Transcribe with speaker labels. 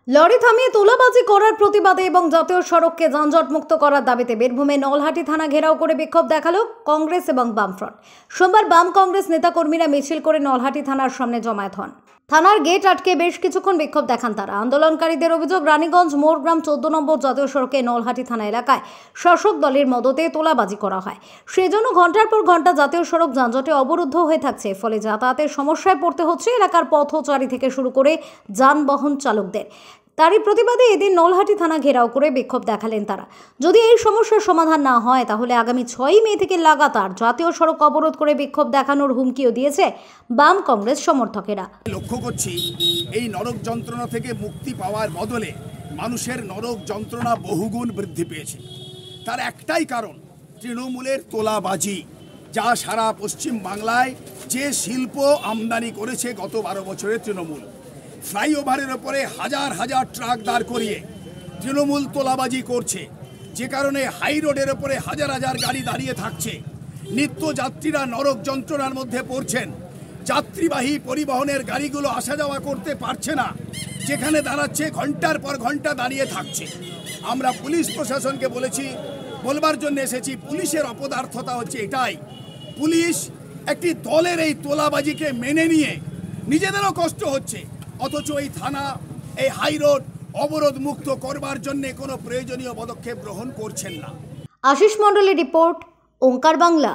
Speaker 1: Lorry থামিয়ে তোলাবাজি করার প্রতিবাদে এবং জাতীয় সড়ককে যানজটমুক্ত করার দাবিতে বীরভূমে নলহাটি থানা ঘেরাও করে বিক্ষোভ দেখালো কংগ্রেস এবং বামফ্রন্ট। সোমবার বাম কংগ্রেস নেতাকর্মীরা মিছিল করে নলহাটি থানার সামনে জমায়েত হন। থানার গেট আটকে বেশ কিছুক্ষণ বিক্ষোভ দেখান তারা। আন্দোলনকারীদের অভিযোগ, রানীগঞ্জ মোড়গ্রাম 14 নম্বর জাতীয় সড়কে নলহাটি থানা এলাকায় শাসক দলের মদতে তোলাবাজি করা হয়। সেজন্য ঘন্টার পর ঘন্টা জাতীয় সড়ক যানজটে অবরুদ্ধ হয়ে থাকছে। ফলে যাতায়াতের সমস্যায় পড়তে হচ্ছে এলাকার পথচারী থেকে শুরু করে যানবাহন চালকদের। তারই প্রতিবাদে এদিন নলহাটি থানা ঘেরাও করে বিক্ষোভ দেখালেন তারা। যদি এই সমস্যার সমাধান না হয় তাহলে আগামী 6 মে থেকে লাগাতার জাতীয় সড়ক অবরোধ করে বিক্ষোভ দেখানোর হুমকিও দিয়েছে বাম কংগ্রেস সমর্থকেরা।
Speaker 2: লক্ষ্য করছি এই নরক যন্ত্রণা থেকে মুক্তি পাওয়ার বদলে মানুষের নরক যন্ত্রণা বহুগুণ বৃদ্ধি পেয়েছে। তার একটাই কারণ তৃণমূলের তোলাবাজি, যা সারা পশ্চিম বাংলায় যে শিল্প আমদানি করেছে গত 12 বছরে তৃণমূল। ফ্লাইওভারের ওপরে হাজার হাজার ট্রাক দাঁড় করিয়ে তৃণমূল তোলাবাজি করছে, যে কারণে হাই রোডের ওপরে হাজার হাজার গাড়ি দাঁড়িয়ে থাকছে। নিত্য যাত্রীরা নরক যন্ত্রণার মধ্যে পড়ছেন। যাত্রীবাহী পরিবহনের গাড়িগুলো আসা যাওয়া করতে পারছে না, যেখানে দাঁড়াচ্ছে ঘন্টার পর ঘন্টা দাঁড়িয়ে থাকছে। আমরা পুলিশ প্রশাসনকে বলবার জন্য এসেছি, পুলিশের অপদার্থতা হচ্ছে এটাই, পুলিশ একটি দলের এই তোলাবাজিকে মেনে নিয়ে নিজেদেরও কষ্ট হচ্ছে, অথচ এই থানা, এই হাই রোড অবরোধ মুক্ত করবার জন্য কোনো প্রয়োজনীয় পদক্ষেপ গ্রহণ করছেন না।
Speaker 1: আশিস মণ্ডলের রিপোর্ট, ওঙ্কার বাংলা।